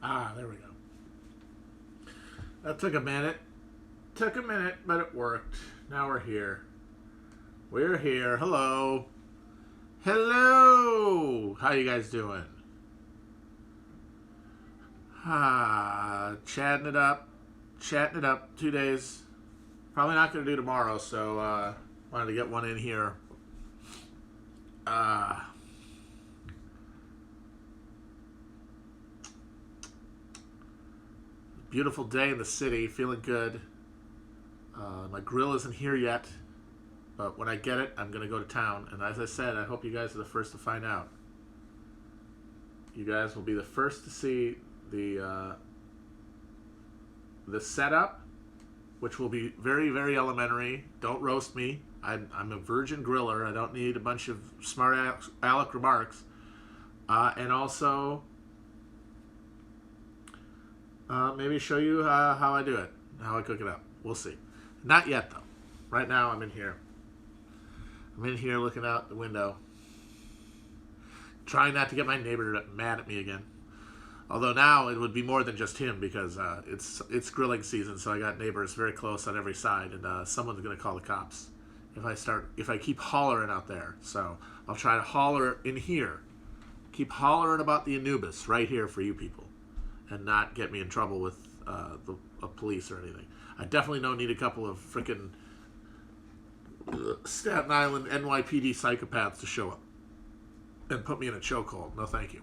Ah, there we go. That took a minute. Took a minute, but it worked. Now we're here. We're here. Hello. Hello. How you guys doing? Chatting it up. Chatting it up. 2 days. Probably not going to do tomorrow, so wanted to get one in here. Beautiful day in the city. Feeling good. My grill isn't here yet, but when I get it, I'm going to go to town. And as I said, I hope you guys are the first to find out. You guys will be the first to see the setup, which will be very, very elementary. Don't roast me. I'm a virgin griller. I don't need a bunch of smart aleck remarks. And also, maybe show you how I do it, how I cook it up. We'll see. Not yet, though. Right now, I'm in here. I'm in here looking out the window. Trying not to get my neighbor mad at me again. Although now it would be more than just him because it's grilling season, so I got neighbors very close on every side, and someone's going to call the cops if I keep hollering out there. So I'll try to holler in here. Keep hollering about the Anubis right here for you people, and not get me in trouble with the police or anything. I definitely don't need a couple of freaking Staten Island NYPD psychopaths to show up and put me in a chokehold. No, thank you.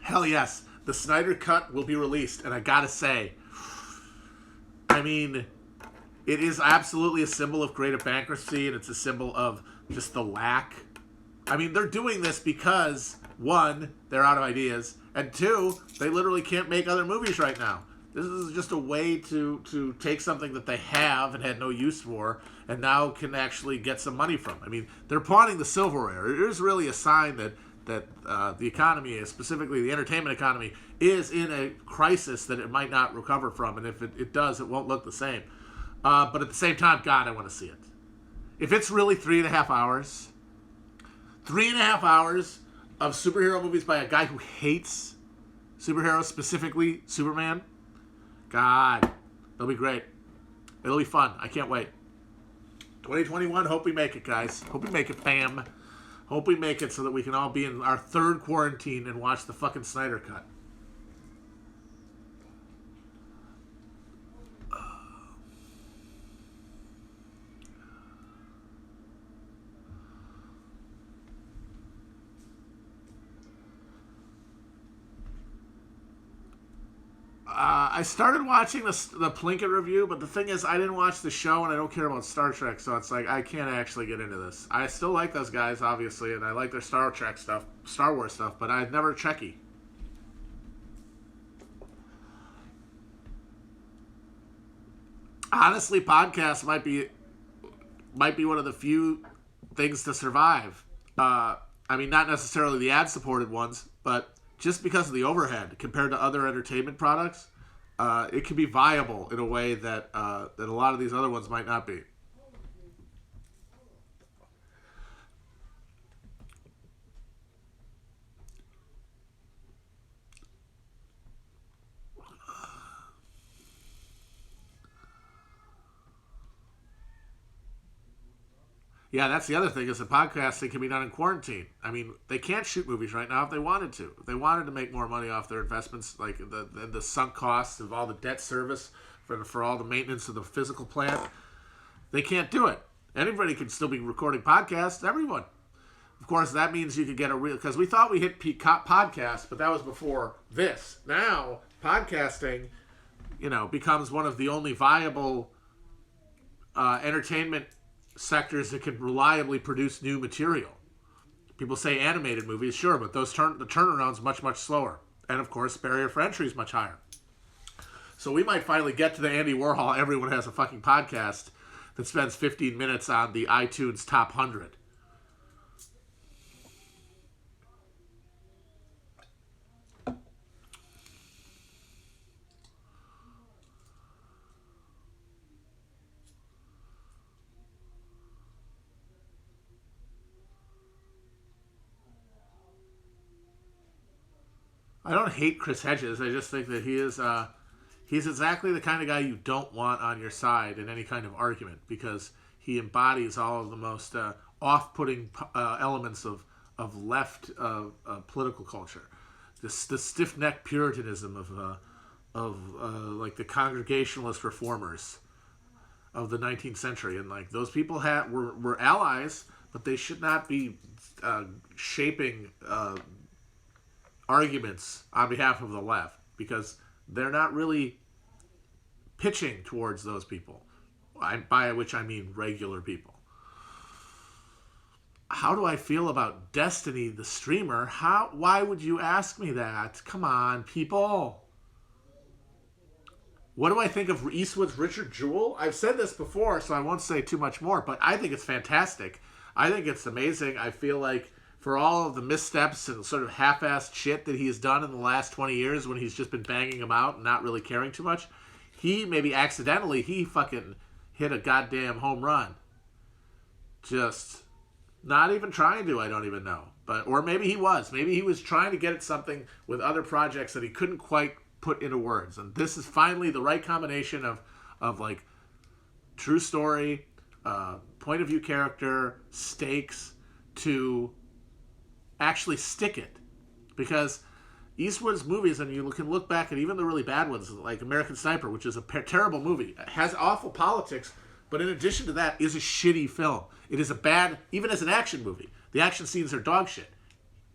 Hell yes, the Snyder Cut will be released, and I gotta say, I mean, it is absolutely a symbol of creative bankruptcy, and it's a symbol of just the lack. I mean, they're doing this because, one, they're out of ideas, and two, they literally can't make other movies right now. This is just a way to take something that they have and had no use for, and now can actually get some money from. I mean, they're pawning the silverware. It is really a sign that the economy, specifically the entertainment economy, is in a crisis that it might not recover from, and if it does, it won't look the same. But at the same time, God, I want to see it. If it's really 3.5 hours, 3.5 hours of superhero movies by a guy who hates superheroes, specifically Superman, God, it'll be great. It'll be fun. I can't wait. 2021, hope we make it, guys. Hope we make it, fam. Hope we make it so that we can all be in our third quarantine and watch the fucking Snyder Cut. I started watching the Plinkett review, but the thing is, I didn't watch the show, and I don't care about Star Trek, so it's like, I can't actually get into this. I still like those guys, obviously, and I like their Star Trek stuff, Star Wars stuff, but I've never Trekkie. Honestly, podcasts might be one of the few things to survive. I mean, not necessarily the ad-supported ones, but just because of the overhead compared to other entertainment products, it can be viable in a way that a lot of these other ones might not be. Yeah, that's the other thing is that podcasting can be done in quarantine. I mean, they can't shoot movies right now if they wanted to. If they wanted to make more money off their investments, like the sunk costs of all the debt service for all the maintenance of the physical plant, they can't do it. Anybody can still be recording podcasts. Everyone. Of course, that means you could get a real... Because we thought we hit peak podcast, but that was before this. Now, podcasting, becomes one of the only viable entertainment sectors that can reliably produce new material. People say animated movies, sure, but the turnaround's much, much slower. And, of course, barrier for entry is much higher. So we might finally get to the Andy Warhol, everyone has a fucking podcast that spends 15 minutes on the iTunes Top 100. I don't hate Chris Hedges. I just think that he's exactly the kind of guy you don't want on your side in any kind of argument, because he embodies all of the most off-putting elements of left political culture. The stiff-necked puritanism of like the Congregationalist reformers of the 19th century, and like those people were allies, but they should not be shaping arguments on behalf of the left, because they're not really pitching towards those people, by which I mean regular people. How do I feel about Destiny, the streamer? Why would you ask me that? Come on, people. What do I think of Eastwood's Richard Jewell? I've said this before, so I won't say too much more, but I think it's fantastic. I think it's amazing. I feel like for all of the missteps and sort of half-assed shit that he's done in the last 20 years when he's just been banging them out and not really caring too much, he fucking hit a goddamn home run. Just not even trying to, I don't even know. Or maybe he was. Maybe he was trying to get at something with other projects that he couldn't quite put into words. And this is finally the right combination of like true story, point of view character, stakes, to actually stick it. Because Eastwood's movies, and you can look back at even the really bad ones, like American Sniper, which is a terrible movie, it has awful politics, but in addition to that, is a shitty film. It is a bad, even as an action movie, the action scenes are dog shit.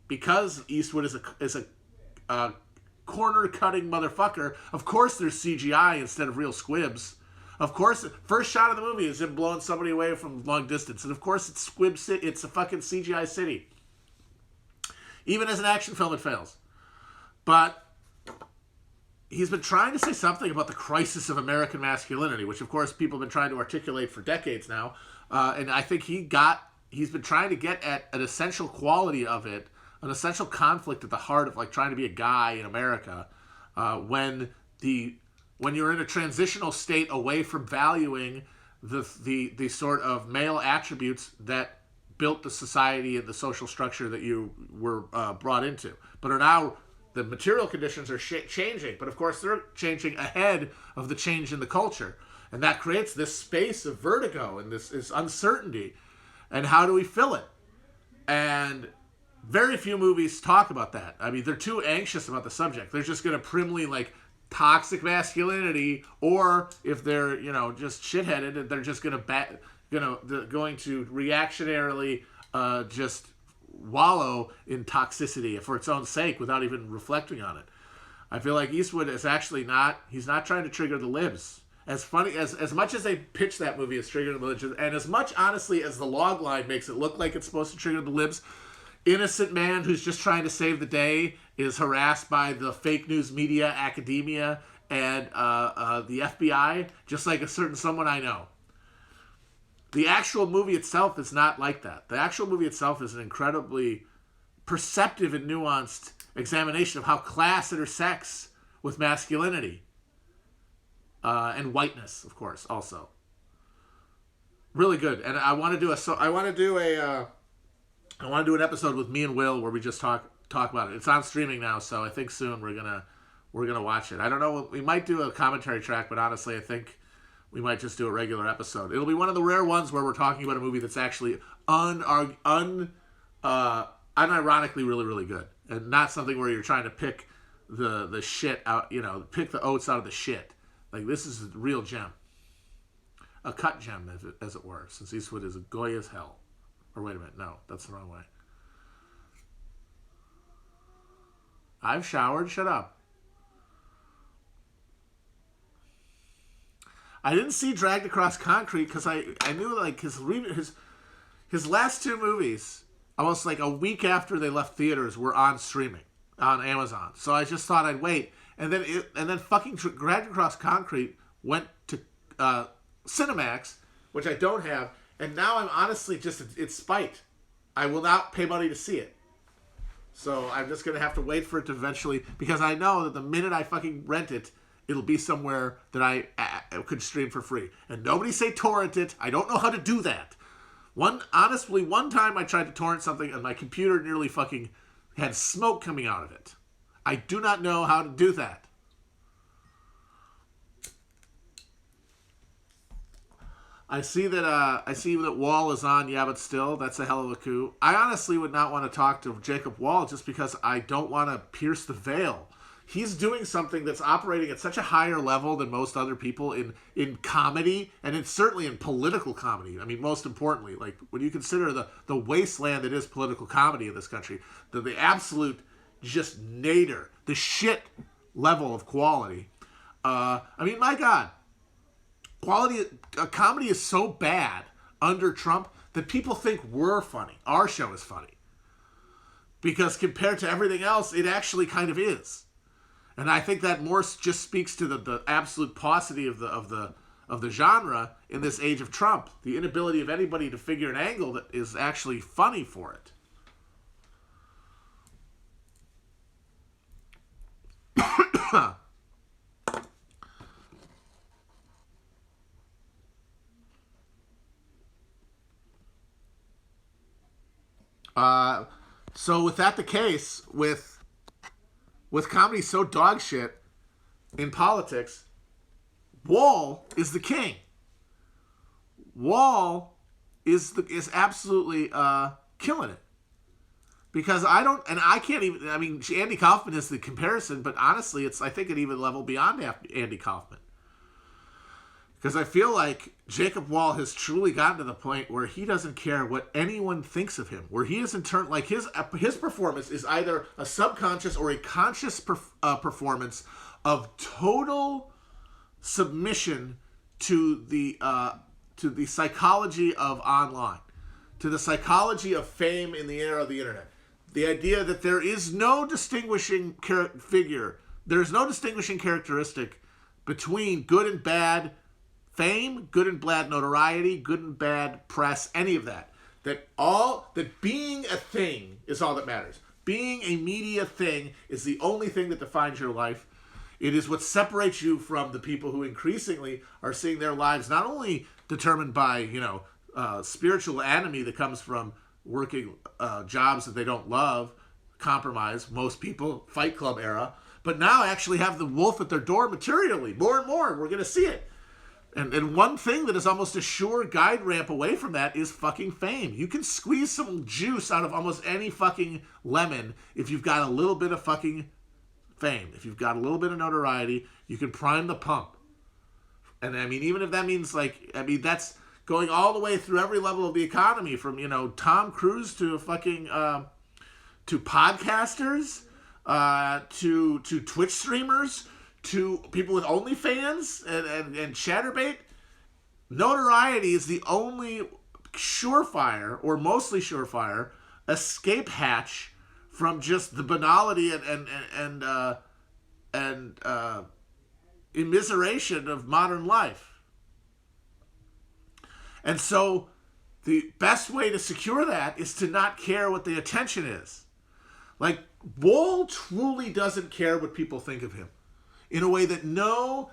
Because Eastwood is a corner-cutting motherfucker, of course there's CGI instead of real squibs. Of course, first shot of the movie is him blowing somebody away from long distance, and of course it's Squib City, it's a fucking CGI city. Even as an action film, it fails. But he's been trying to say something about the crisis of American masculinity, which of course people have been trying to articulate for decades now. And I think he's been trying to get at an essential quality of it, an essential conflict at the heart of like trying to be a guy in America, when you're in a transitional state away from valuing the sort of male attributes that built the society and the social structure that you were brought into, but are now, the material conditions are changing, but of course they're changing ahead of the change in the culture, and that creates this space of vertigo and this uncertainty, and how do we fill it? And very few movies talk about that. I mean, they're too anxious about the subject. They're just going to primly like toxic masculinity, or if they're just shitheaded, they're just going to reactionarily just wallow in toxicity for its own sake without even reflecting on it. I feel like Eastwood is actually he's not trying to trigger the libs. As funny as much as they pitch that movie as triggering the libs, and as much honestly as the log line makes it look like it's supposed to trigger the libs, innocent man who's just trying to save the day is harassed by the fake news media, academia, and the FBI, just like a certain someone I know. The actual movie itself is not like that. The actual movie itself is an incredibly perceptive and nuanced examination of how class intersects with masculinity. And whiteness, of course, also. Really good. And I want to do an episode with me and Will where we just talk about it. It's on streaming now, so I think soon we're gonna watch it. I don't know, we might do a commentary track, but honestly I think we might just do a regular episode. It'll be one of the rare ones where we're talking about a movie that's actually unironically really, really good. And not something where you're trying to pick the shit out, pick the oats out of the shit. Like, this is a real gem. A cut gem, as it were, since Eastwood is a goy as hell. Or wait a minute, no, that's the wrong way. I've showered, shut up. I didn't see Dragged Across Concrete because I knew like his last two movies, almost like a week after they left theaters, were on streaming on Amazon. So I just thought I'd wait, and then fucking Dragged Across Concrete went to Cinemax, which I don't have, and now I'm honestly it's spite. I will not pay money to see it. So I'm just gonna have to wait for it to eventually, because I know that the minute I fucking rent it, it'll be somewhere that I could stream for free. And nobody say torrent it. I don't know how to do that. One time I tried to torrent something and my computer nearly fucking had smoke coming out of it. I do not know how to do that. I see that Wohl is on. Yeah, but still, that's a hell of a coup. I honestly would not want to talk to Jacob Wohl just because I don't want to pierce the veil. He's doing something that's operating at such a higher level than most other people in comedy, and it's certainly in political comedy. I mean, most importantly, like when you consider the wasteland that is political comedy in this country, the absolute just nadir, the shit level of quality. I mean, my God. Comedy is so bad under Trump that people think we're funny. Our show is funny. Because compared to everything else, it actually kind of is. And I think that more just speaks to the absolute paucity of the genre in this age of Trump. The inability of anybody to figure an angle that is actually funny for it. So with that the case, with comedy so dog shit in politics, Wohl is the king. Wohl is absolutely killing it. Because I can't even, I mean, Andy Kaufman is the comparison, but honestly, I think an even level beyond Andy Kaufman. Because I feel like Jacob Wohl has truly gotten to the point where he doesn't care what anyone thinks of him. Where he is in turn, like his performance is either a subconscious or a conscious performance of total submission to the psychology of online, to the psychology of fame in the era of the internet. The idea that there is no distinguishing figure, there's no distinguishing characteristic between good and bad fame, good and bad notoriety, good and bad press, any of that. That being a thing is all that matters. Being a media thing is the only thing that defines your life. It is what separates you from the people who increasingly are seeing their lives not only determined by, spiritual enemy that comes from working jobs that they don't love, compromise, most people, Fight Club era, but now actually have the wolf at their door materially. More and more, we're going to see it. And one thing that is almost a sure guide ramp away from that is fucking fame. You can squeeze some juice out of almost any fucking lemon if you've got a little bit of fucking fame. If you've got a little bit of notoriety, you can prime the pump. And I mean, even if that means that's going all the way through every level of the economy, from, Tom Cruise to fucking, to podcasters, to Twitch streamers, to people with OnlyFans and Chatterbait. Notoriety is the only surefire, or mostly surefire, escape hatch from just the banality and immiseration of modern life. And so the best way to secure that is to not care what the attention is. Like, Wohl truly doesn't care what people think of him, in a way that no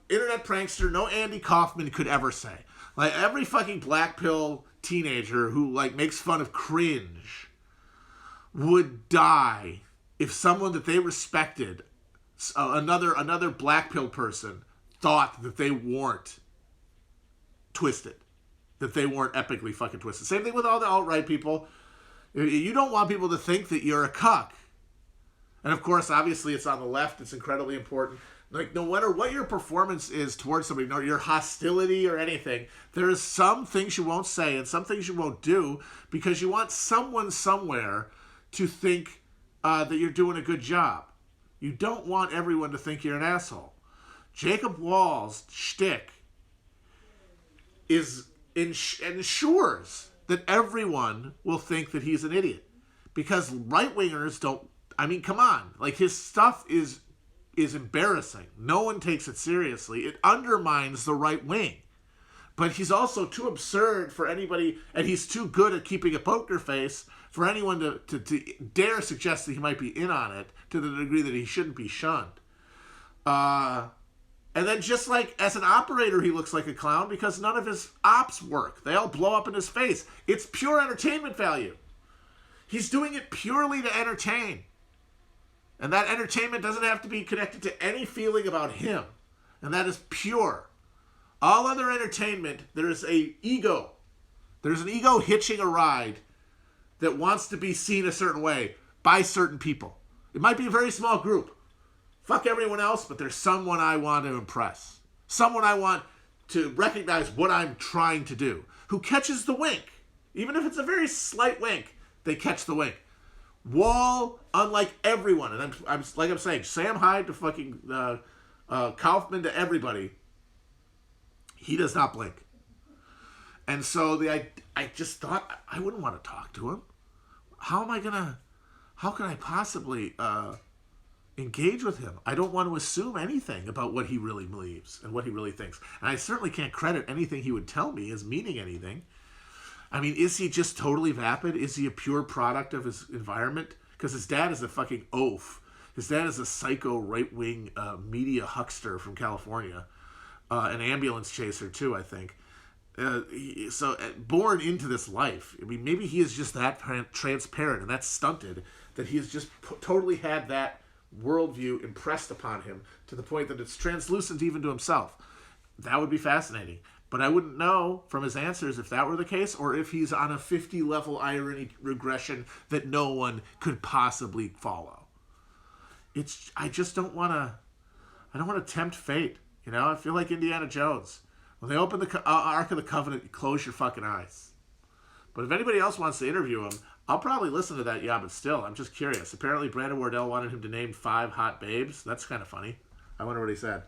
internet prankster, no Andy Kaufman could ever say. Like, every fucking black pill teenager who makes fun of cringe would die if someone that they respected, another black pill person, thought that they weren't twisted, that they weren't epically fucking twisted. Same thing with all the alt-right people. You don't want people to think that you're a cuck. And of course, obviously, it's on the left. It's incredibly important. Like, no matter what your performance is towards somebody, no, your hostility or anything, there is some things you won't say and some things you won't do because you want someone somewhere to think that you're doing a good job. You don't want everyone to think you're an asshole. Jacob Wohl's shtick ensures that everyone will think that he's an idiot. Because right-wingers don't... I mean, come on. Like, his stuff is embarrassing. No one takes it seriously. It undermines the right wing. But he's also too absurd for anybody, and he's too good at keeping a poker face for anyone to dare suggest that he might be in on it to the degree that he shouldn't be shunned. And then just like as an operator, he looks like a clown because none of his ops work. They all blow up in his face. It's pure entertainment value. He's doing it purely to entertain. And that entertainment doesn't have to be connected to any feeling about him. And that is pure. All other entertainment, there is a ego. There's an ego hitching a ride that wants to be seen a certain way by certain people. It might be a very small group. Fuck everyone else, but there's someone I want to impress. Someone I want to recognize what I'm trying to do. Who catches the wink. Even if it's a very slight wink, they catch the wink. Wohl, unlike everyone, and I'm like I'm saying, Sam Hyde to fucking Kaufman to everybody, he does not blink. And so I just thought I wouldn't want to talk to him. How can I possibly engage with him? I don't want to assume anything about what he really believes and what he really thinks. And I certainly can't credit anything he would tell me as meaning anything. I mean, is he just totally vapid? Is he a pure product of his environment? Because his dad is a fucking oaf. His dad is a psycho right-wing media huckster from California. An ambulance chaser, too, I think. Born into this life. I mean, maybe he is just that transparent and that stunted that he has just totally had that worldview impressed upon him to the point that it's translucent even to himself. That would be fascinating. But I wouldn't know from his answers if that were the case or if he's on a 50-level irony regression that no one could possibly follow. I just don't want to tempt fate. You know, I feel like Indiana Jones. When they open the Ark of the Covenant, you close your fucking eyes. But if anybody else wants to interview him, I'll probably listen to that, yeah, but still, I'm just curious. Apparently, Brandon Wardell wanted him to name 5 hot babes. That's kind of funny. I wonder what he said.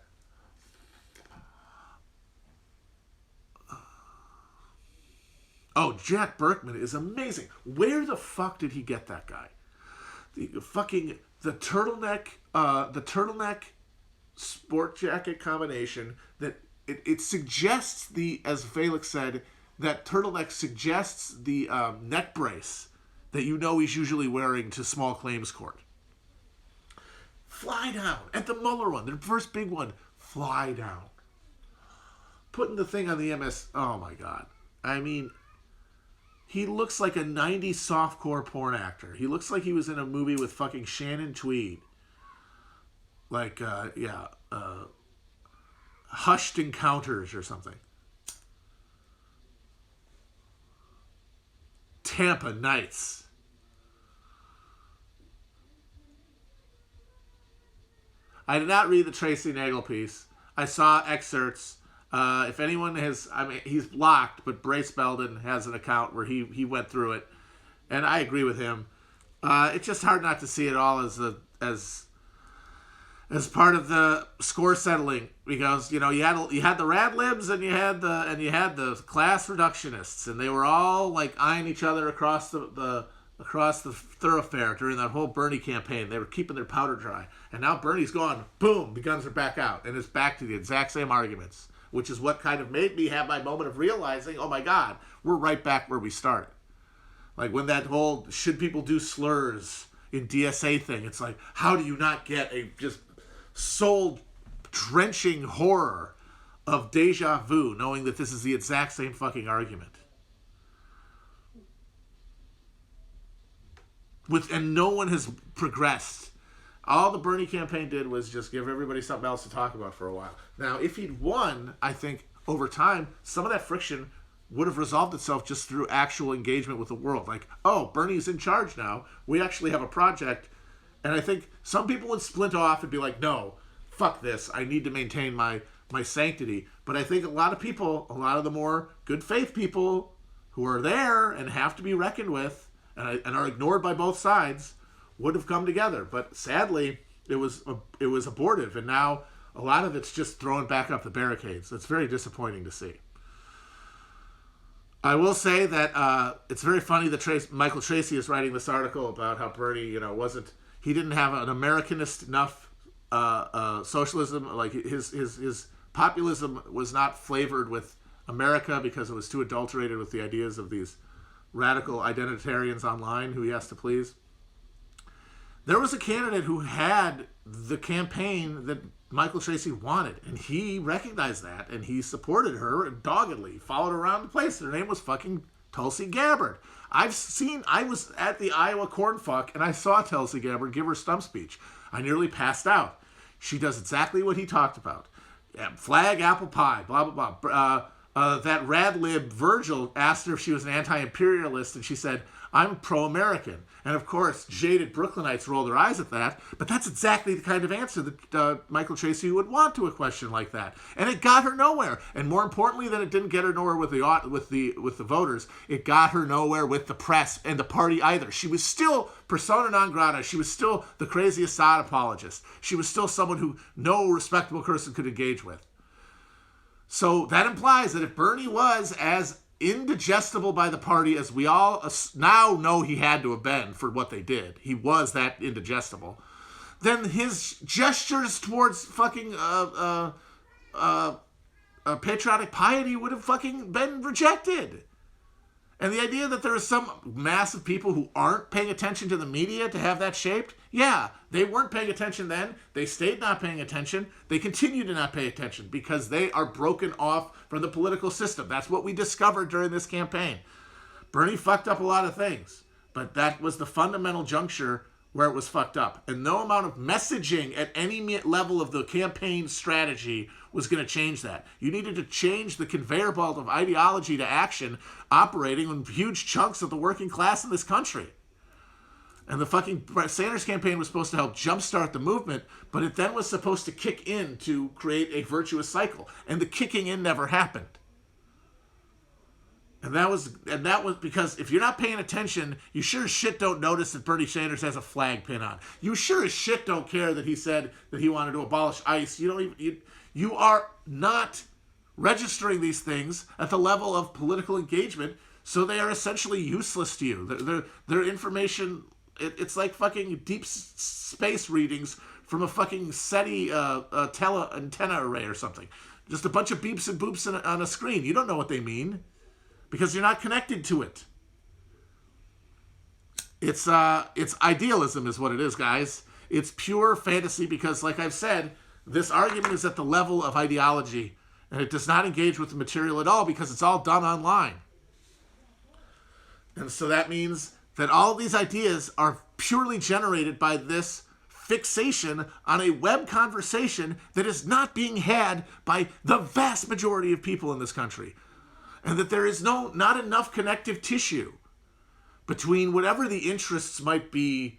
Oh, Jack Berkman is amazing. Where the fuck did he get that guy? The turtleneck sport jacket combination that it suggests as Felix said, that turtleneck suggests the neck brace that you know he's usually wearing to small claims court. Fly down. At the Mueller one, the first big one, fly down. Putting the thing on the MS, oh my God. I mean, he looks like a 90s softcore porn actor. He looks like he was in a movie with fucking Shannon Tweed. Like, Hushed Encounters or something. Tampa Nights. I did not read the Tracy Nagel piece. I saw excerpts. If anyone has, I mean, he's blocked, but Brace Belden has an account where he went through it, and I agree with him. It's just hard not to see it all as part of the score settling, because you know you had the rad libs and you had the class reductionists, and they were all like eyeing each other across the thoroughfare during that whole Bernie campaign. They were keeping their powder dry, and now Bernie's gone. Boom, the guns are back out, and it's back to the exact same arguments, which is what kind of made me have my moment of realizing, oh my God, we're right back where we started. Like when that whole should people do slurs in DSA thing, it's like, how do you not get a just soul-drenching horror of deja vu, knowing that this is the exact same fucking argument? And no one has progressed. All the Bernie campaign did was just give everybody something else to talk about for a while. Now, if he'd won, I think, over time, some of that friction would have resolved itself just through actual engagement with the world. Like, oh, Bernie's in charge now. We actually have a project. And I think some people would split off and be like, no, fuck this. I need to maintain my sanctity. But I think a lot of people, a lot of the more good faith people who are there and have to be reckoned with and are ignored by both sides would have come together. But sadly, it was abortive. And now a lot of it's just throwing back up the barricades. It's very disappointing to see. I will say that it's very funny that Michael Tracy is writing this article about how Bernie, he didn't have an Americanist enough socialism. Like his populism was not flavored with America because it was too adulterated with the ideas of these radical identitarians online who he has to please. There was a candidate who had the campaign that Michael Tracy wanted, and he recognized that, and he supported her doggedly, followed her around the place. Her name was fucking Tulsi Gabbard. I was at the Iowa cornfuck, and I saw Tulsi Gabbard give her stump speech. I nearly passed out. She does exactly what he talked about. Flag, apple pie, blah, blah, blah. That rad lib Virgil asked her if she was an anti-imperialist, and she said, I'm pro-American. And of course, jaded Brooklynites roll their eyes at that, but that's exactly the kind of answer that Michael Tracey would want to a question like that. And it got her nowhere. And more importantly than it didn't get her nowhere with the voters, it got her nowhere with the press and the party either. She was still persona non grata. She was still the crazy Assad apologist. She was still someone who no respectable person could engage with. So that implies that if Bernie was as indigestible by the party as we all now know he had to have been for what they did, he was that indigestible, then his gestures towards fucking patriotic piety would have fucking been rejected. And the idea that there are some massive people who aren't paying attention to the media to have that shaped, yeah, they weren't paying attention then. They stayed not paying attention. They continue to not pay attention because they are broken off from the political system. That's what we discovered during this campaign. Bernie fucked up a lot of things, but that was the fundamental juncture where it was fucked up. And no amount of messaging at any level of the campaign strategy was going to change that. You needed to change the conveyor belt of ideology to action operating on huge chunks of the working class in this country. And the fucking Sanders campaign was supposed to help jumpstart the movement, but it then was supposed to kick in to create a virtuous cycle. And the kicking in never happened. And that was because if you're not paying attention, you sure as shit don't notice that Bernie Sanders has a flag pin on. You sure as shit don't care that he said that he wanted to abolish ICE. You are not registering these things at the level of political engagement, so they are essentially useless to you. Their information, it's like fucking deep space readings from a fucking SETI antenna array or something. Just a bunch of beeps and boops on a screen. You don't know what they mean because you're not connected to it. It's idealism is what it is, guys. It's pure fantasy because, like I've said, this argument is at the level of ideology, and it does not engage with the material at all because it's all done online. And so that means that all of these ideas are purely generated by this fixation on a web conversation that is not being had by the vast majority of people in this country. And that there is not enough connective tissue between whatever the interests might be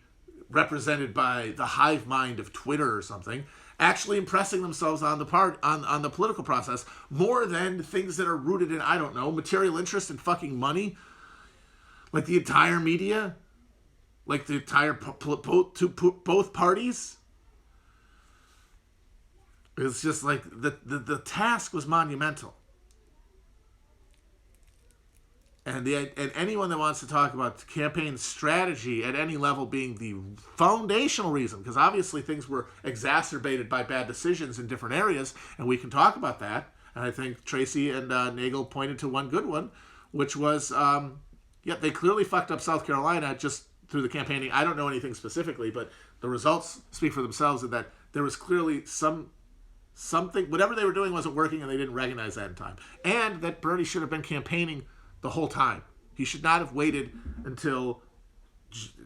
represented by the hive mind of Twitter or something, actually impressing themselves on the political process more than things that are rooted in, I don't know, material interest and fucking money. Like the entire media, like the entire both parties. It's just like the task was monumental. And anyone that wants to talk about campaign strategy at any level being the foundational reason, because obviously things were exacerbated by bad decisions in different areas, and we can talk about that. And I think Tracy and Nagel pointed to one good one, which was, they clearly fucked up South Carolina just through the campaigning. I don't know anything specifically, but the results speak for themselves in that there was clearly something, whatever they were doing wasn't working, and they didn't recognize that in time. And that Bernie should have been campaigning the whole time. He should not have waited until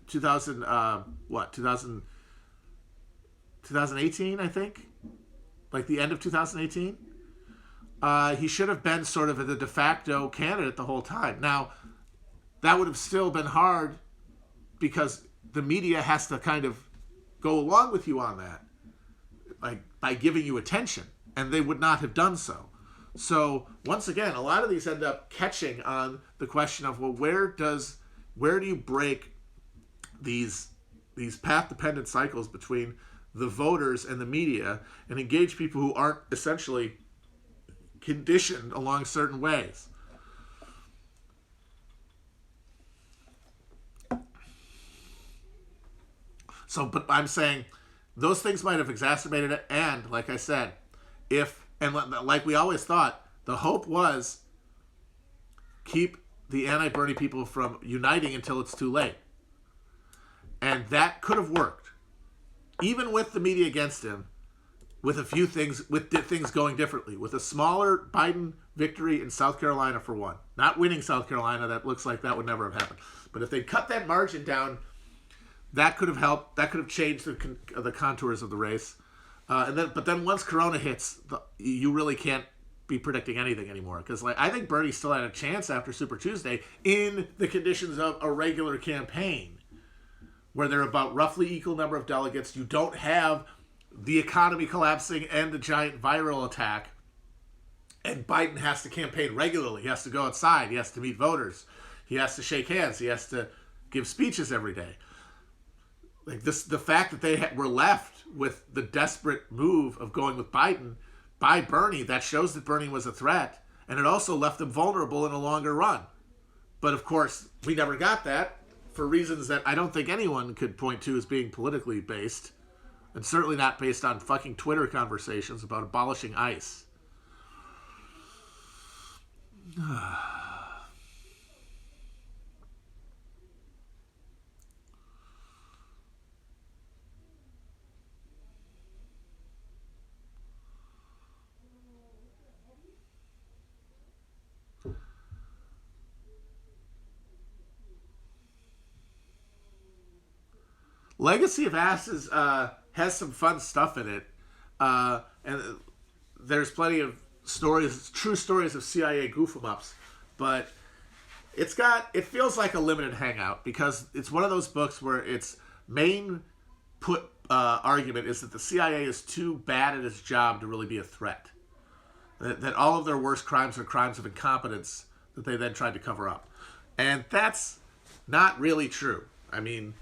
2018, I think? Like the end of 2018? He should have been sort of the de facto candidate the whole time. Now, that would have still been hard because the media has to kind of go along with you on that, like by giving you attention, and they would not have done so. So once again, a lot of these end up catching on the question of, well, where do you break these path-dependent cycles between the voters and the media and engage people who aren't essentially conditioned along certain ways? So, but I'm saying those things might have exacerbated it, and like I said, like we always thought, the hope was keep the anti-Bernie people from uniting until it's too late. And that could have worked. Even with the media against him, with a few things, with things going differently. With a smaller Biden victory in South Carolina, for one. Not winning South Carolina, that looks like that would never have happened. But if they cut that margin down, that could have helped. That could have changed the contours of the race. But then once Corona hits, you really can't be predicting anything anymore. Because I think Bernie still had a chance after Super Tuesday in the conditions of a regular campaign, where there are about roughly equal number of delegates. You don't have the economy collapsing and the giant viral attack. And Biden has to campaign regularly. He has to go outside. He has to meet voters. He has to shake hands. He has to give speeches every day. The fact that they were left with the desperate move of going with Biden by Bernie, that shows that Bernie was a threat. And it also left them vulnerable in a longer run. But of course, we never got that for reasons that I don't think anyone could point to as being politically based. And certainly not based on fucking Twitter conversations about abolishing ICE. Legacy of Asses has some fun stuff in it. And there's plenty of stories, true stories of CIA goof-em-ups. But it feels like a limited hangout because it's one of those books where its main argument is that the CIA is too bad at its job to really be a threat. That all of their worst crimes are crimes of incompetence that they then tried to cover up. And that's not really true. I mean,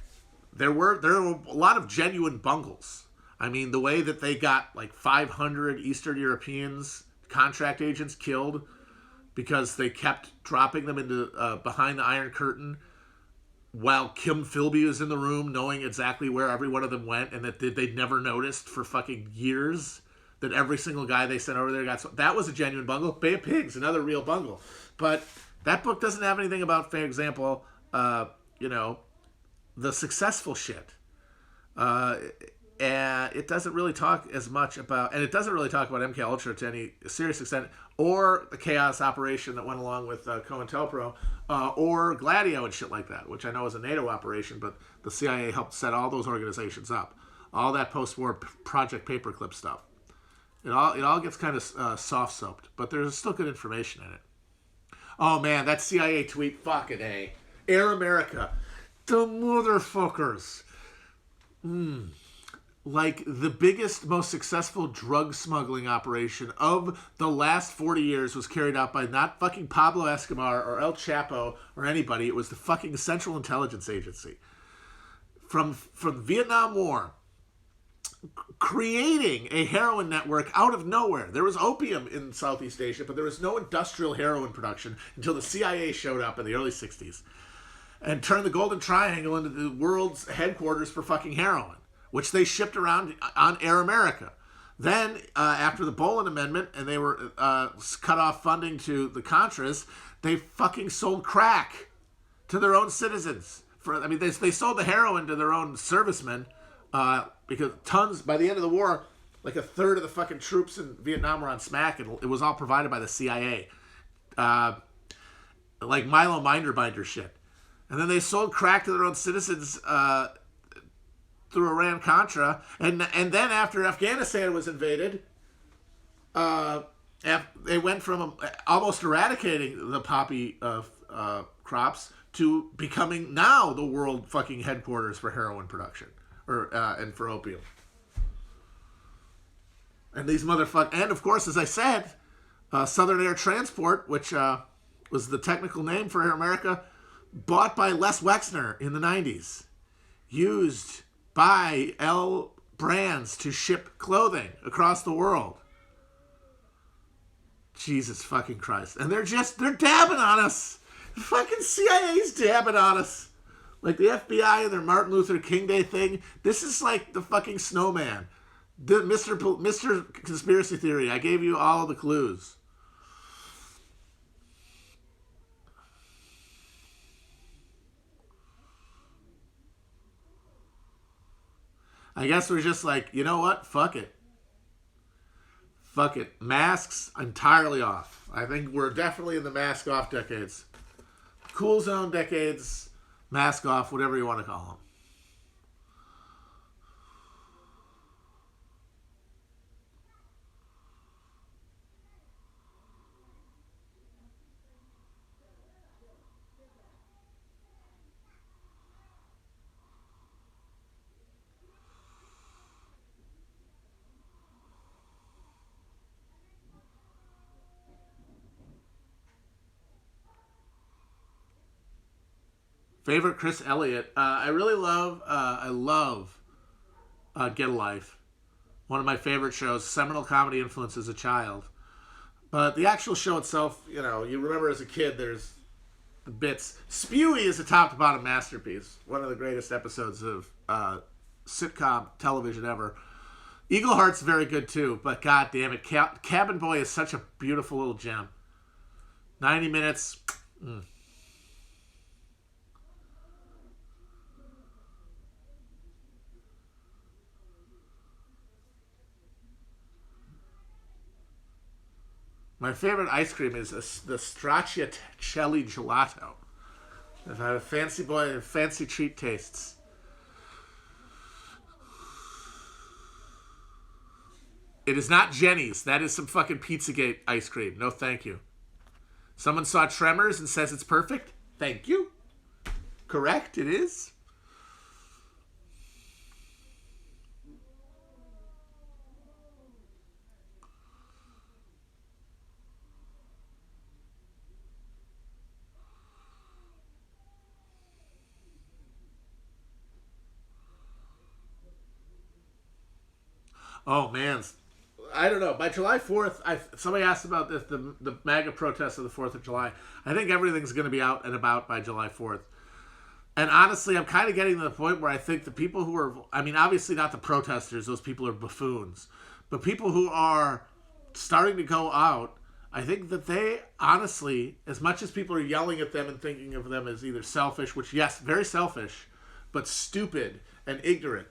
there were a lot of genuine bungles. I mean, the way that they got 500 Eastern Europeans, contract agents, killed because they kept dropping them into behind the Iron Curtain while Kim Philby was in the room knowing exactly where every one of them went, and that they'd never noticed for fucking years that every single guy they sent over there got... That was a genuine bungle. Bay of Pigs, another real bungle. But that book doesn't have anything about, for example, the successful shit. And it doesn't really talk as much about... And it doesn't really talk about MK Ultra to any serious extent, or the chaos operation that went along with COINTELPRO, or Gladio and shit like that, which I know is a NATO operation, but the CIA helped set all those organizations up. All that post-war Project Paperclip stuff. It all gets kind of soft-soaped, but there's still good information in it. Oh, man, that CIA tweet, fucking A. Air America. The motherfuckers. The biggest, most successful drug smuggling operation of the last 40 years was carried out by not fucking Pablo Escobar or El Chapo or anybody. It was the fucking Central Intelligence Agency. From the Vietnam War, creating a heroin network out of nowhere. There was opium in Southeast Asia, but there was no industrial heroin production until the CIA showed up in the early 60s and turned the Golden Triangle into the world's headquarters for fucking heroin, which they shipped around on Air America. Then, after the Bolin Amendment, and they were cut off funding to the Contras, they fucking sold crack to their own citizens. They sold the heroin to their own servicemen, because tons, by the end of the war, a third of the fucking troops in Vietnam were on smack, and it was all provided by the CIA. Milo Minderbinder shit. And then they sold crack to their own citizens through Iran-Contra. And then after Afghanistan was invaded, they went from almost eradicating the poppy crops to becoming now the world fucking headquarters for heroin production. And for opium. And these motherfuckers... And, of course, as I said, Southern Air Transport, which was the technical name for Air America, bought by Les Wexner in the 90s. Used by L Brands to ship clothing across the world. Jesus fucking Christ. And they're dabbing on us. The fucking CIA's dabbing on us. The FBI and their Martin Luther King Day thing, this is like the fucking snowman. Mr. Conspiracy Theory, I gave you all the clues. I guess we're just you know what? Fuck it. Fuck it. Masks, entirely off. I think we're definitely in the mask off decades. Cool zone decades, mask off, whatever you want to call them. Favorite Chris Elliott. I really love. I love Get a Life. One of my favorite shows. Seminal comedy influence as a child. But the actual show itself, you know, you remember as a kid, there's the bits. Spewy is a top to bottom masterpiece. One of the greatest episodes of sitcom television ever. Eagle Heart's very good too, but god damn it, Cabin Boy is such a beautiful little gem. 90 minutes. My favorite ice cream is the Stracciatella gelato. I've had a fancy treat tastes. It is not Jenny's. That is some fucking Pizzagate ice cream. No, thank you. Someone saw Tremors and says it's perfect. Thank you. Correct, it is. Oh man, I don't know. By July 4th, somebody asked about this, the MAGA protests of the 4th of July. I think everything's going to be out and about by July 4th. And honestly, I'm kind of getting to the point where I think the people who are, I mean, obviously not the protesters, those people are buffoons, but people who are starting to go out, I think that they, honestly, as much as people are yelling at them and thinking of them as either selfish, which, yes, very selfish, but stupid and ignorant,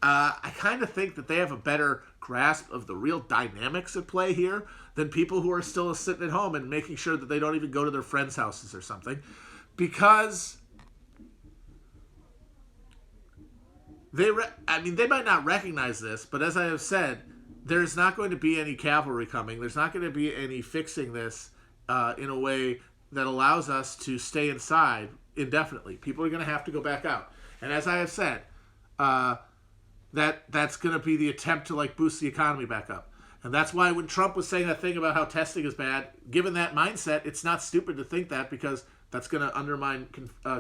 I kind of think that they have a better grasp of the real dynamics at play here than people who are still sitting at home and making sure that they don't even go to their friends' houses or something. Because they might not recognize this, but as I have said, there's not going to be any cavalry coming. There's not going to be any fixing this in a way that allows us to stay inside indefinitely. People are going to have to go back out. And as I have said, that's going to be the attempt to like boost the economy back up. And that's why when Trump was saying that thing about how testing is bad, given that mindset, it's not stupid to think that, because that's going to undermine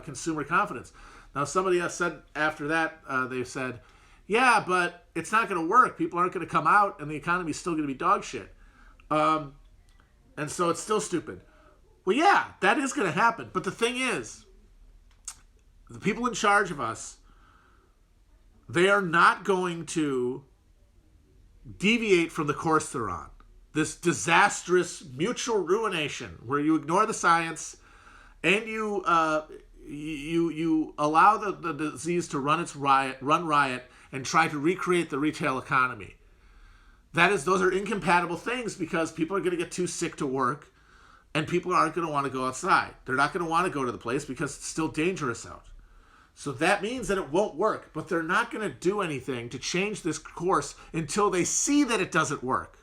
consumer confidence. Now, somebody else said after that, they said, yeah, but it's not going to work. People aren't going to come out, and the economy's still going to be dog shit. And so it's still stupid. Well, yeah, that is going to happen. But the thing is, the people in charge of us, they are not going to deviate from the course they're on. This disastrous mutual ruination where you ignore the science and you allow the disease to run riot and try to recreate the retail economy. Those are incompatible things, because people are going to get too sick to work and people aren't going to want to go outside. They're not going to want to go to the place because it's still dangerous out. So that means that it won't work, but they're not going to do anything to change this course until they see that it doesn't work.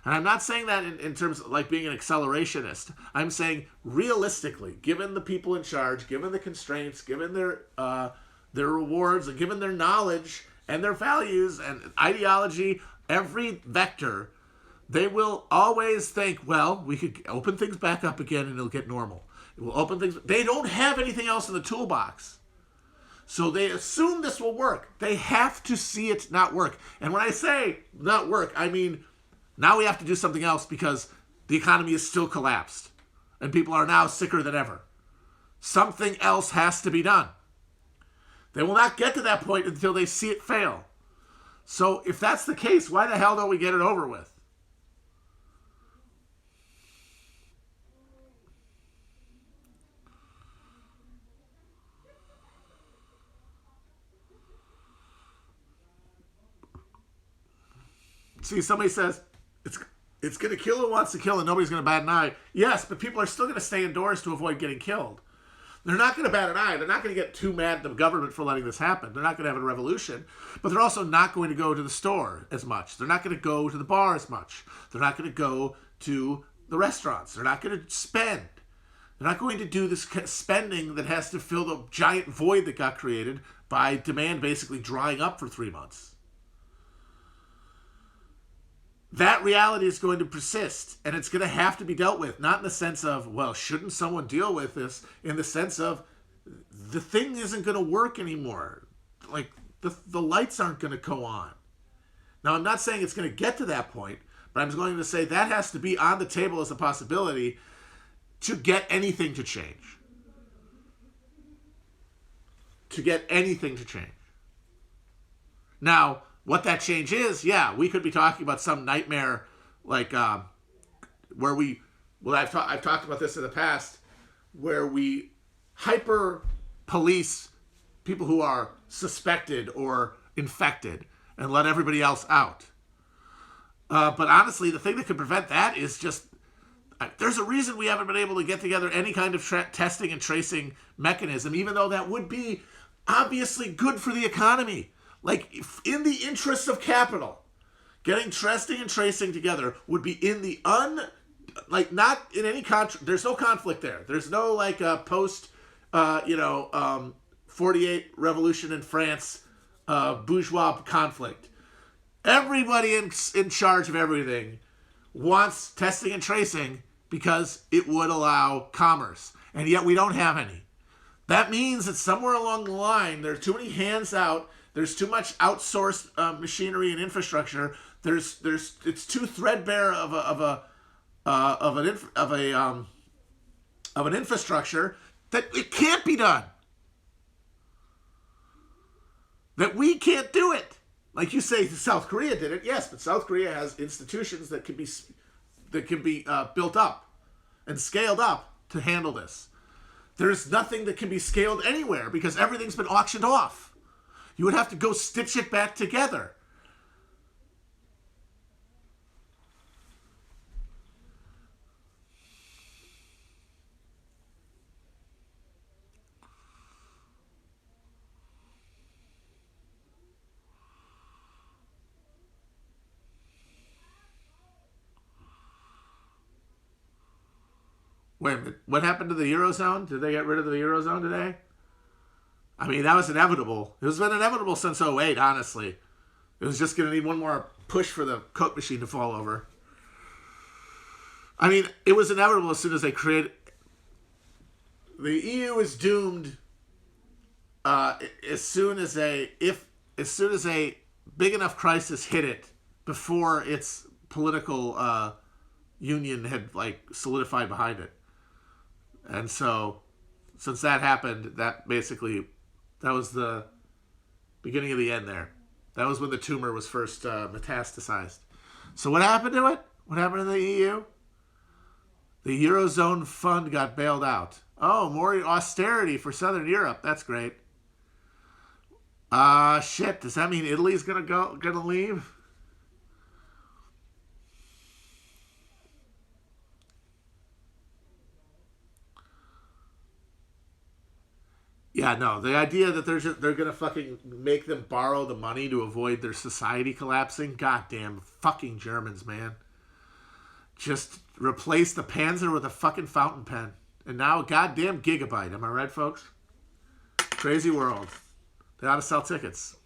And I'm not saying that in terms of like being an accelerationist. I'm saying realistically, given the people in charge, given the constraints, given their rewards, and given their knowledge and their values and ideology, every vector, they will always think, well, we could open things back up again and it'll get normal. It will open things. They don't have anything else in the toolbox. So they assume this will work. They have to see it not work. And when I say not work, I mean now we have to do something else because the economy is still collapsed and people are now sicker than ever. Something else has to be done. They will not get to that point until they see it fail. So if that's the case, why the hell don't we get it over with? See, somebody says, It's it's going to kill who wants to kill, and nobody's going to bat an eye. Yes, but people are still going to stay indoors to avoid getting killed. They're not going to bat an eye. They're not going to get too mad at the government for letting this happen. They're not going to have a revolution. But they're also not going to go to the store as much. They're not going to go to the bar as much. They're not going to go to the restaurants. They're not going to spend. They're not going to do this spending that has to fill the giant void that got created by demand basically drying up for 3 months. That reality is going to persist, and it's going to have to be dealt with, not in the sense of, well, shouldn't someone deal with this? In the sense of, the thing isn't going to work anymore. Like, the lights aren't going to go on. Now, I'm not saying it's going to get to that point, but I'm going to say that has to be on the table as a possibility to get anything to change. To get anything to change. Now, what that change is, yeah, we could be talking about some nightmare like where we, well, I've talked about this in the past, where we hyper police people who are suspected or infected and let everybody else out. But honestly, the thing that could prevent that is just, there's a reason we haven't been able to get together any kind of testing and tracing mechanism, even though that would be obviously good for the economy. Like, in the interests of capital, getting testing and tracing together would be in the not in any there's no conflict there. There's no, like, post, 48 revolution in France, bourgeois conflict. Everybody in charge of everything wants testing and tracing because it would allow commerce. And yet we don't have any. That means that somewhere along the line, there are too many hands out. There's too much outsourced machinery and infrastructure. It's too threadbare of an infrastructure that it can't be done. That we can't do it. Like you say, South Korea did it, yes, but South Korea has institutions that can be built up and scaled up to handle this. There's nothing that can be scaled anywhere because everything's been auctioned off. You would have to go stitch it back together. Wait a minute. What happened to the Eurozone? Did they get rid of the Eurozone today? I mean, that was inevitable. It was been inevitable since '08, honestly. It was just going to need one more push for the Coke machine to fall over. I mean, it was inevitable as soon as they created... The EU is doomed as soon as a big enough crisis hit it before its political union had, like, solidified behind it. And so, since that happened, that was the beginning of the end there. That was when the tumor was first metastasized. So what happened to it? What happened to the EU? The Eurozone fund got bailed out. Oh, more austerity for Southern Europe. That's great. Shit. Does that mean Italy's gonna leave? Yeah, no. The idea that they're gonna fucking make them borrow the money to avoid their society collapsing. Goddamn fucking Germans, man. Just replace the Panzer with a fucking fountain pen. And now a goddamn gigabyte. Am I right, folks? Crazy world. They ought to sell tickets.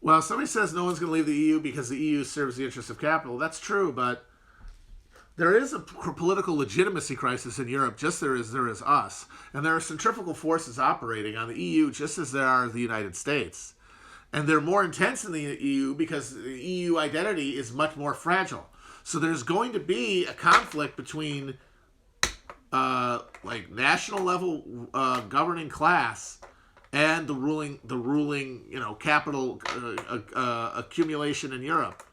Well, somebody says no one's going to leave the EU because the EU serves the interests of capital. That's true, but there is a political legitimacy crisis in Europe, just there is us. And there are centrifugal forces operating on the EU just as there are the United States. And they're more intense in the EU because the EU identity is much more fragile. So there's going to be a conflict between like national level governing class and the ruling capital accumulation in Europe,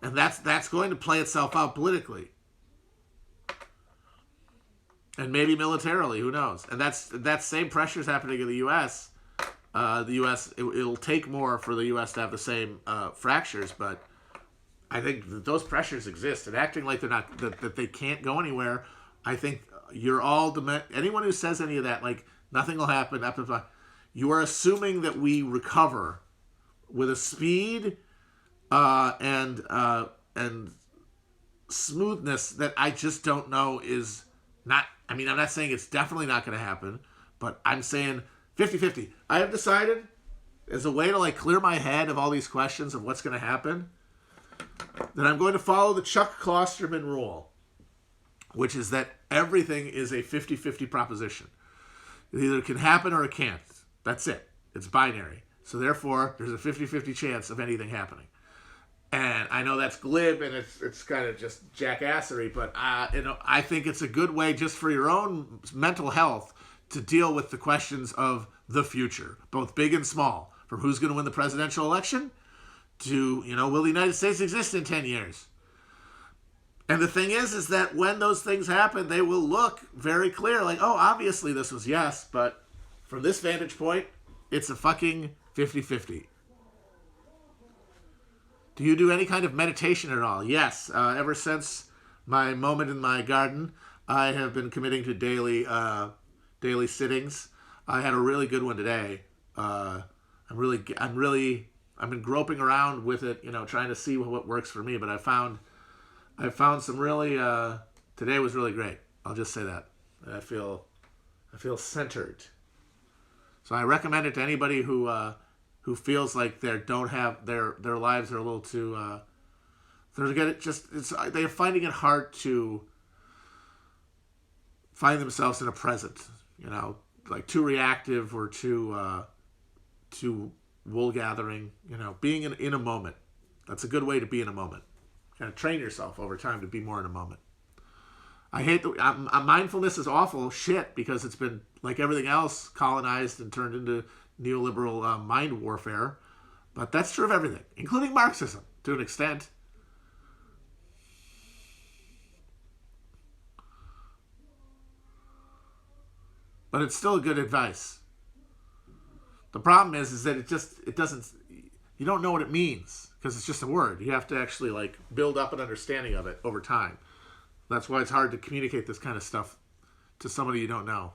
and that's going to play itself out politically and maybe militarily. Who knows? And that same pressure is happening in the U.S. The U.S. It'll take more for the U.S. to have the same fractures, but I think that those pressures exist, and acting like they're not that they can't go anywhere. I think you're all anyone who says any of that, like nothing will happen. You are assuming that we recover with a speed and smoothness that I just don't know is not. I mean, I'm not saying it's definitely not going to happen, but I'm saying 50-50. I have decided, as a way to like clear my head of all these questions of what's going to happen, that I'm going to follow the Chuck Klosterman rule, which is that everything is a 50-50 proposition. It either can happen or it can't. That's it. It's binary. So therefore, there's a 50-50 chance of anything happening. And I know that's glib and it's kind of just jackassery, but I think it's a good way just for your own mental health to deal with the questions of the future, both big and small, from who's going to win the presidential election to, will the United States exist in 10 years? And the thing is that when those things happen, they will look very clear, like, oh, obviously this was yes, but from this vantage point, it's a fucking 50-50. Do you do any kind of meditation at all? Yes. Ever since my moment in my garden, I have been committing to daily sittings. I had a really good one today. I've been groping around with it, trying to see what works for me. But I found some really. Today was really great. I'll just say that. I feel centered. So I recommend it to anybody who feels like their lives are a little too. They're finding it hard to find themselves in a present. Like too reactive or too wool gathering. Being in a moment. That's a good way to be in a moment. Kind of train yourself over time to be more in a moment. I hate mindfulness is awful shit because it's been, like everything else, colonized and turned into neoliberal mind warfare. But that's true of everything, including Marxism, to an extent. But it's still good advice. The problem is that it doesn't, you don't know what it means because it's just a word. You have to actually like build up an understanding of it over time. That's why it's hard to communicate this kind of stuff to somebody you don't know.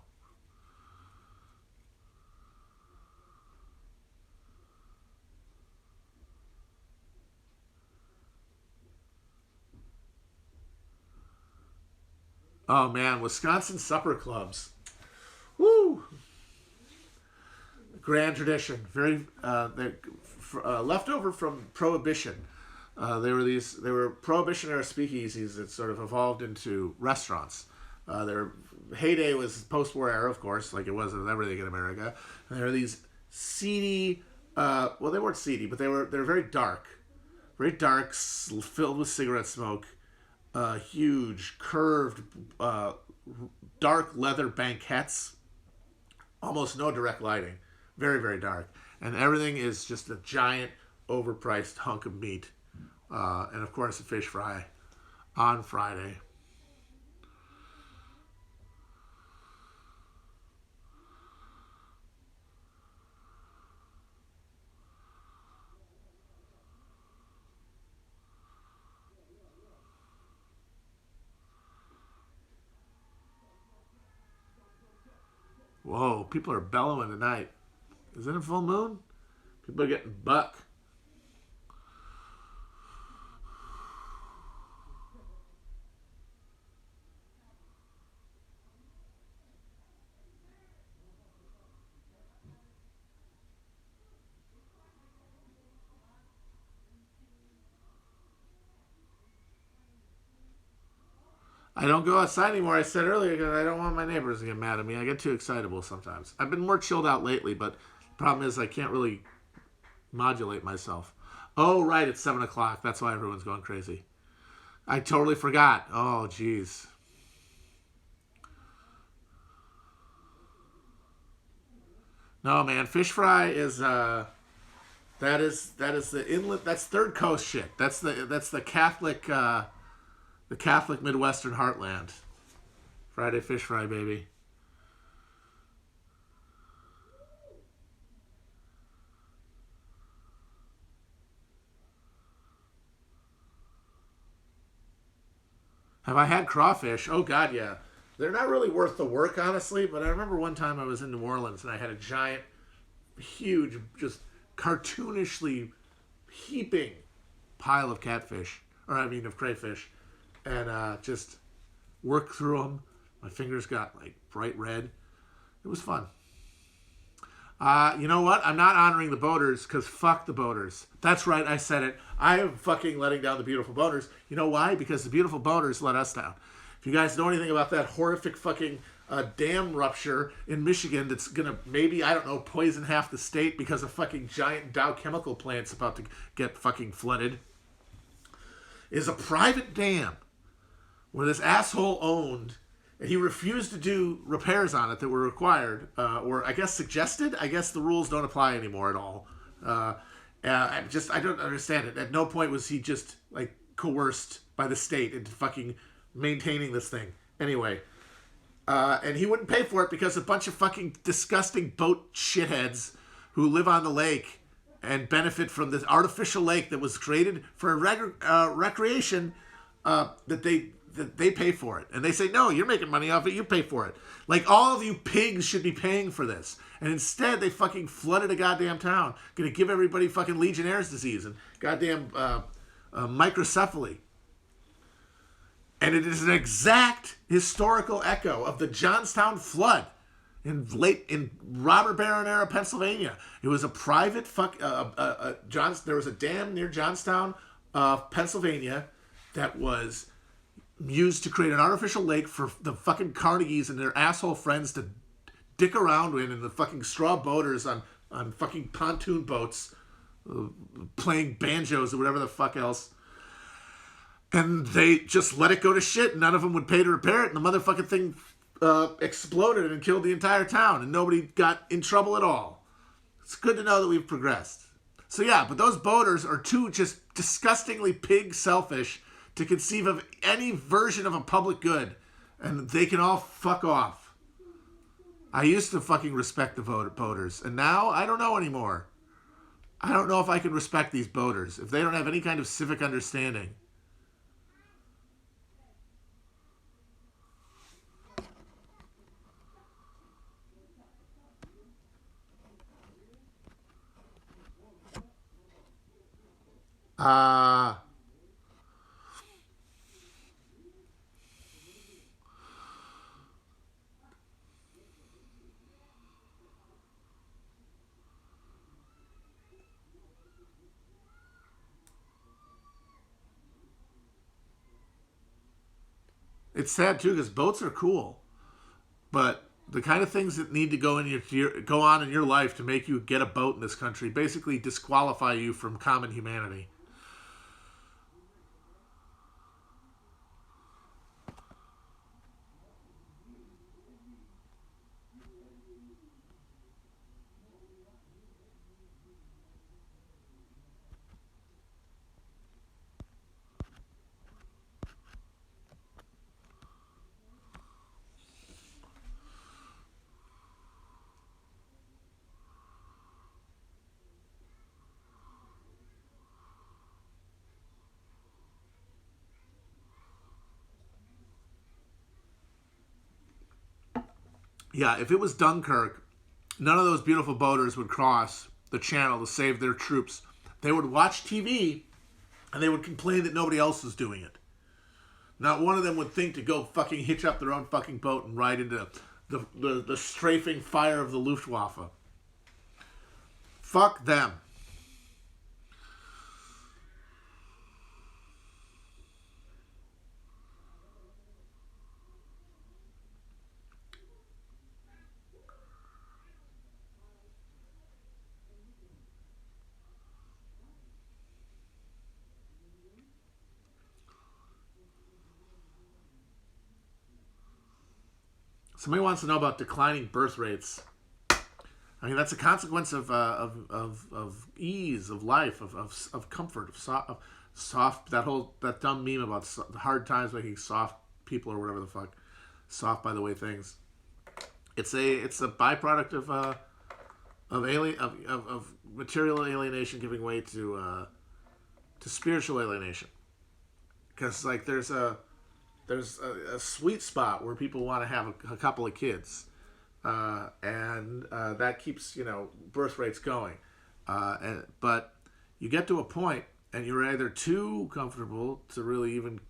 Oh man, Wisconsin supper clubs. Woo! Grand tradition. Very left over from Prohibition. They were Prohibition-era speakeasies that sort of evolved into restaurants. Their heyday was post-war era, of course, like it was with everything in America. And there were these seedy, well, they weren't seedy, but they were very dark, filled with cigarette smoke, huge, curved, dark leather banquettes, almost no direct lighting, very, very dark. And everything is just a giant, overpriced hunk of meat. And of course, a fish fry on Friday. Whoa, people are bellowing tonight. Is it a full moon? People are getting buck. I don't go outside anymore. I said earlier because I don't want my neighbors to get mad at me. I get too excitable sometimes. I've been more chilled out lately, but the problem is I can't really modulate myself. Oh, right, it's 7 o'clock. That's why everyone's going crazy. I totally forgot. Oh, jeez. No, man, fish fry is that is the inlet. That's third coast shit. That's the Catholic Midwestern heartland. Friday fish fry, baby. Have I had crawfish? Oh God, yeah. They're not really worth the work, honestly. But I remember one time I was in New Orleans and I had a giant, huge, just cartoonishly heaping pile of catfish, or I mean of crayfish, and just worked through them. My fingers got like bright red. It was fun. You know what? I'm not honoring the boaters because fuck the boaters. That's right, I said it. I am fucking letting down the beautiful boaters. You know why? Because the beautiful boaters let us down. If you guys know anything about that horrific fucking dam rupture in Michigan that's gonna maybe, I don't know, poison half the state because a fucking giant Dow chemical plant's about to get fucking flooded, is a private dam where this asshole owned, and he refused to do repairs on it that were required, or I guess suggested. I guess the rules don't apply anymore at all. I don't understand it. At no point was he just like coerced by the state into fucking maintaining this thing. Anyway, and he wouldn't pay for it because a bunch of fucking disgusting boat shitheads who live on the lake and benefit from this artificial lake that was created for recreation, that they pay for it. And they say, no, you're making money off it, you pay for it. Like, all of you pigs should be paying for this. And instead, they fucking flooded a goddamn town. Gonna give everybody fucking Legionnaire's disease and goddamn microcephaly. And it is an exact historical echo of the Johnstown flood in robber baron era Pennsylvania. It was a private there was a dam near Johnstown, Pennsylvania, that was used to create an artificial lake for the fucking Carnegies and their asshole friends to dick around in, and the fucking straw boaters on fucking pontoon boats, playing banjos or whatever the fuck else. And they just let it go to shit. None of them would pay to repair it, and the motherfucking thing exploded and killed the entire town, and nobody got in trouble at all. It's good to know that we've progressed. So yeah, but those boaters are too just disgustingly pig selfish to conceive of any version of a public good, and they can all fuck off. I used to fucking respect the boaters, and now I don't know anymore. I don't know if I can respect these boaters if they don't have any kind of civic understanding. It's sad too because boats are cool, but the kind of things that need to go on in your life to make you get a boat in this country basically disqualify you from common humanity. Yeah, if it was Dunkirk, none of those beautiful boaters would cross the channel to save their troops. They would watch TV and they would complain that nobody else was doing it. Not one of them would think to go fucking hitch up their own fucking boat and ride into the strafing fire of the Luftwaffe. Fuck them. Somebody wants to know about declining birth rates. I mean, that's a consequence of ease, of life, of comfort, of soft. That dumb meme about the hard times making soft people or whatever the fuck. Soft, by the way, things. It's a byproduct of material alienation giving way to spiritual alienation. Because like there's a sweet spot where people want to have a couple of kids, and that keeps birth rates going, but you get to a point and you're either too comfortable to really even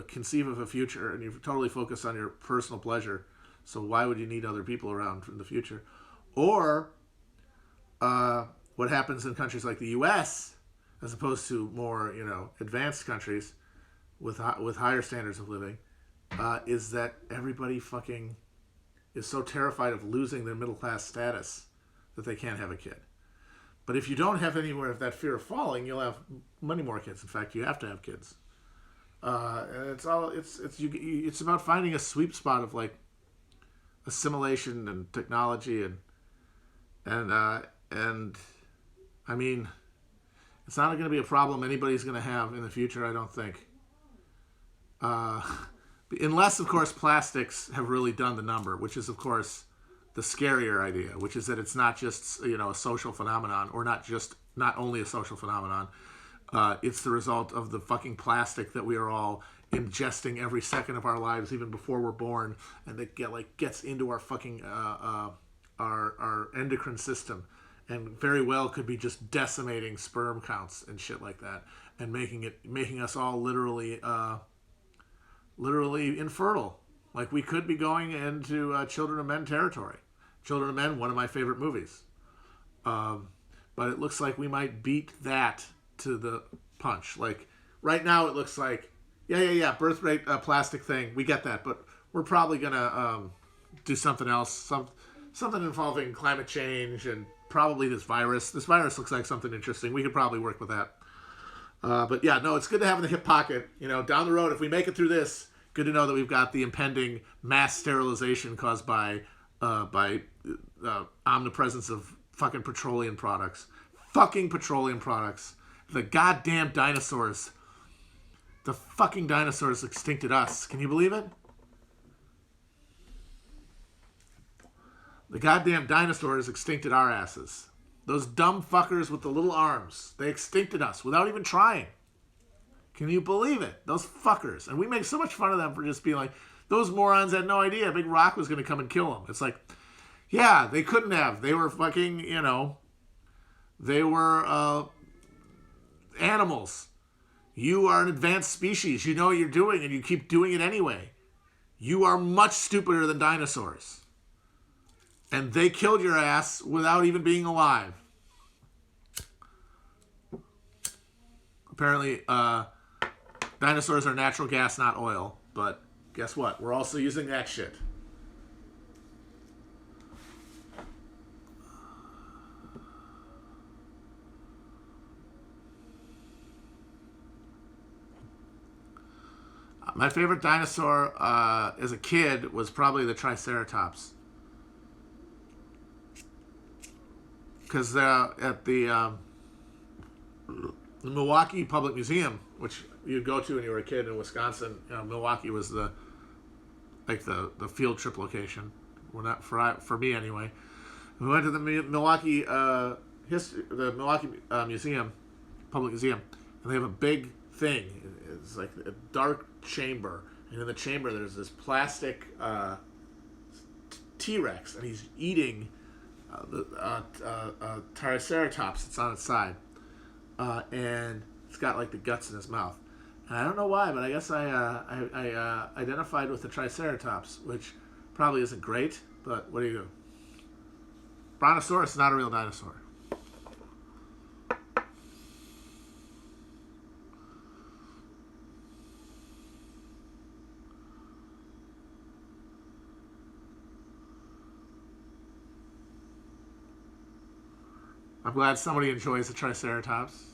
conceive of a future, and you're totally focused on your personal pleasure. So why would you need other people around in the future? Or what happens in countries like the U.S. as opposed to more advanced countries with higher standards of living, is that everybody fucking is so terrified of losing their middle class status that they can't have a kid. But if you don't have anywhere of that fear of falling, you'll have many more kids. In fact, you have to have kids. And it's about finding a sweet spot of like assimilation and technology and I mean, it's not going to be a problem anybody's going to have in the future, I don't think. Unless, of course, plastics have really done the number, which is, of course, the scarier idea, which is that it's not just a social phenomenon, or not only a social phenomenon. It's the result of the fucking plastic that we are all ingesting every second of our lives, even before we're born, and that gets into our fucking our endocrine system, and very well could be just decimating sperm counts and shit like that, and making us all literally infertile. Like, we could be going into Children of Men territory. Children of Men, one of my favorite movies. But it looks like we might beat that to the punch. Like, right now it looks like, yeah, birth rate plastic thing, we get that. But we're probably going to do something else, something involving climate change and probably this virus. This virus looks like something interesting. We could probably work with that. But yeah, no, it's good to have in the hip pocket. Down the road, if we make it through this, good to know that we've got the impending mass sterilization caused by omnipresence of fucking petroleum products. Fucking petroleum products. The goddamn dinosaurs. The fucking dinosaurs extincted us. Can you believe it? The goddamn dinosaurs extincted our asses. Those dumb fuckers with the little arms. They extincted us without even trying. Can you believe it? Those fuckers. And we make so much fun of them for just being like, those morons had no idea a big rock was going to come and kill them. It's like, yeah, they couldn't have. They were fucking, they were animals. You are an advanced species. You know what you're doing, and you keep doing it anyway. You are much stupider than dinosaurs. And they killed your ass without even being alive. Apparently, dinosaurs are natural gas, not oil. But guess what? We're also using that shit. My favorite dinosaur as a kid was probably the Triceratops. Because at the Milwaukee Public Museum, which you'd go to when you were a kid in Wisconsin, Milwaukee was the field trip location. Well, not for me anyway. We went to the Milwaukee Museum, Public Museum, and they have a big thing. It's like a dark chamber, and in the chamber there's this plastic T-Rex, and he's eating the Triceratops that's on its side, and it's got like the guts in his mouth. And I don't know why, but I guess I identified with the Triceratops, which probably isn't great, but what do you do? Brontosaurus is not a real dinosaur. I'm glad somebody enjoys the Triceratops.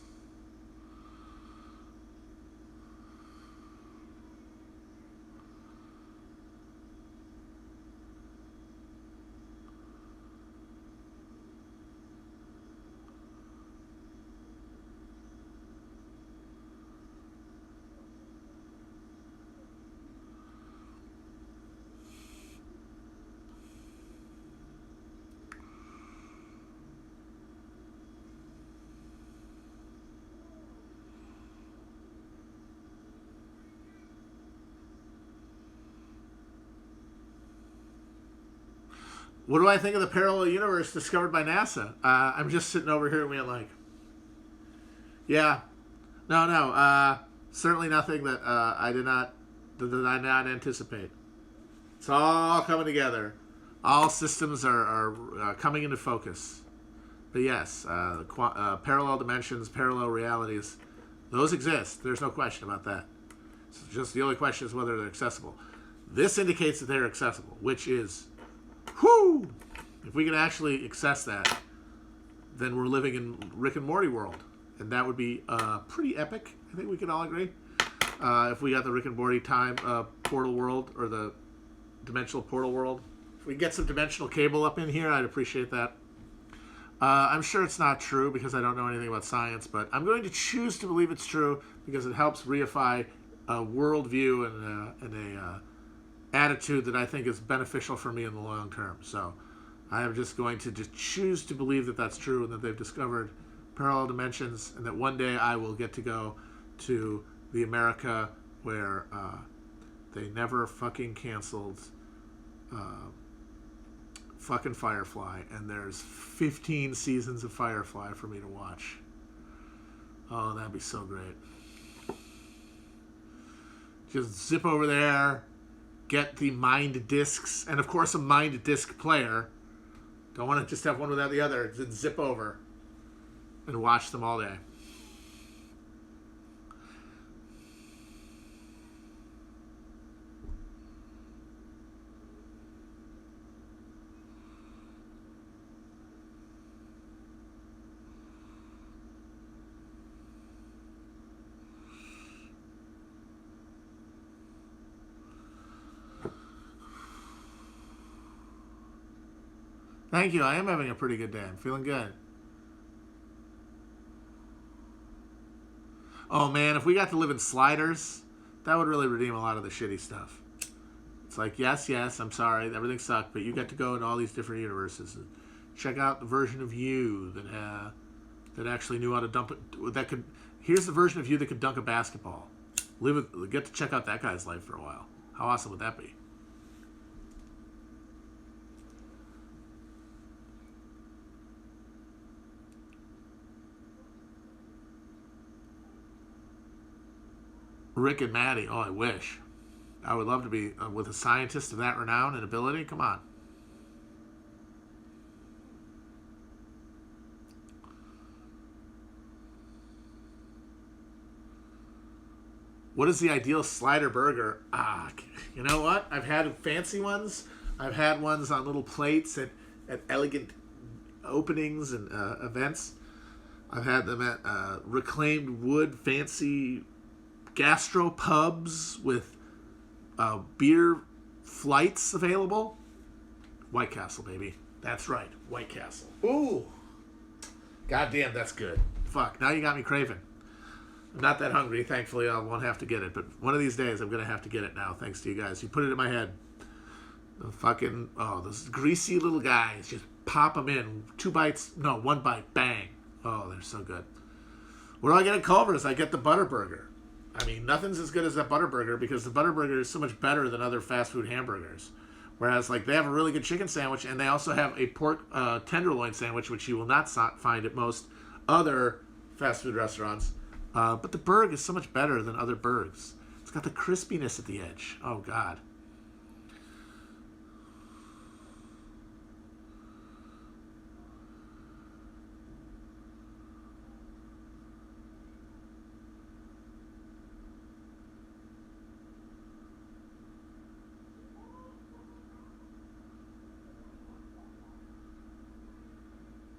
What do I think of the parallel universe discovered by NASA? I'm just sitting over here and being like, yeah, no, certainly nothing that I did not anticipate. It's all coming together. All systems are coming into focus. But yes, parallel dimensions, parallel realities, those exist. There's no question about that. It's just the only question is whether they're accessible. This indicates that they're accessible, which is, whoo! If we can actually access that, then we're living in Rick and Morty world. And that would be pretty epic. I think we can all agree. If we got the Rick and Morty time portal world, or the dimensional portal world. If we get some dimensional cable up in here, I'd appreciate that. I'm sure it's not true because I don't know anything about science, but I'm going to choose to believe it's true because it helps reify a worldview and a attitude that I think is beneficial for me in the long term. So I am just going to just choose to believe that that's true and that they've discovered parallel dimensions and that one day I will get to go to the America where they never fucking canceled fucking Firefly, and there's 15 seasons of Firefly for me to watch. Oh, that'd be so great. Just zip over there, get the Mind Discs, and of course a Mind Disc player. Don't want to just have one without the other. Just zip over and watch them all day. Thank you. I am having a pretty good day. I'm feeling good. Oh man, if we got to live in sliders, that would really redeem a lot of the shitty stuff. It's like, yes, I'm sorry, everything sucked, but you got to go in all these different universes and check out the version of you that actually knew how to dump it. That could. Here's the version of you that could dunk a basketball. Get to check out that guy's life for a while. How awesome would that be? Rick and Maddie. Oh, I wish. I would love to be with a scientist of that renown and ability. Come on. What is the ideal slider burger? You know what? I've had fancy ones. I've had ones on little plates at elegant openings and events. I've had them at reclaimed wood, fancy gastro pubs with beer flights available. White Castle, baby. That's right, White Castle. Ooh, goddamn, that's good. Fuck, now you got me craving. I'm not that hungry, thankfully. I won't have to get it, but one of these days I'm gonna have to get it now. Thanks to you guys. You put it in my head. The fucking those greasy little guys, just pop them in. 2 bites, no, 1 bite, bang. Oh, they're so good. What do I get at Culver's? I get the Butterburger. I mean, nothing's as good as that Butterburger because the Butterburger is so much better than other fast food hamburgers. Whereas, like, they have a really good chicken sandwich, and they also have a pork tenderloin sandwich, which you will not find at most other fast food restaurants. But the burg is so much better than other burgers. It's got the crispiness at the edge. Oh, God.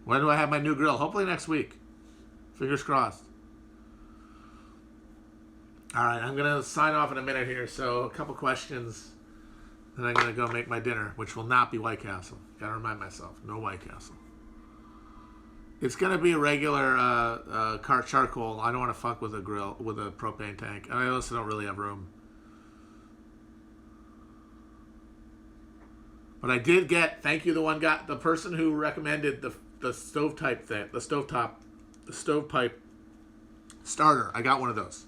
When do I have my new grill? Hopefully next week. Fingers crossed. All right, I'm going to sign off in a minute here. So a couple questions. Then I'm going to go make my dinner, which will not be White Castle. Got to remind myself. No White Castle. It's going to be a regular charcoal. I don't want to fuck with a grill, with a propane tank. I also don't really have room. But I did get, thank you, the person who recommended the stovepipe thing, the stovepipe starter. I got one of those.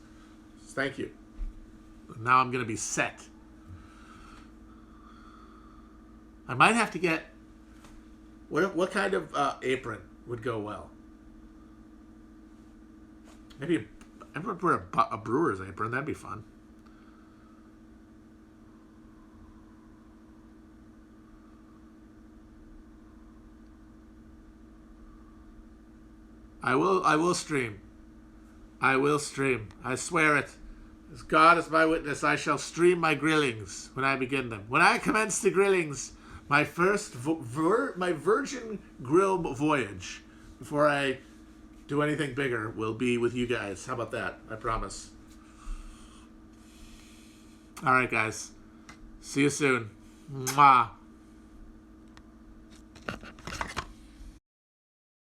Thank you. Now I'm going to be set. I might have to get What kind of apron would go well? Maybe I would wear a brewer's apron. That'd be fun. I will stream. I will stream. I swear it. As God is my witness, I shall stream my grillings when I begin them. When I commence the grillings, my first my virgin grill voyage before I do anything bigger will be with you guys. How about that? I promise. All right, guys. See you soon. Mwah.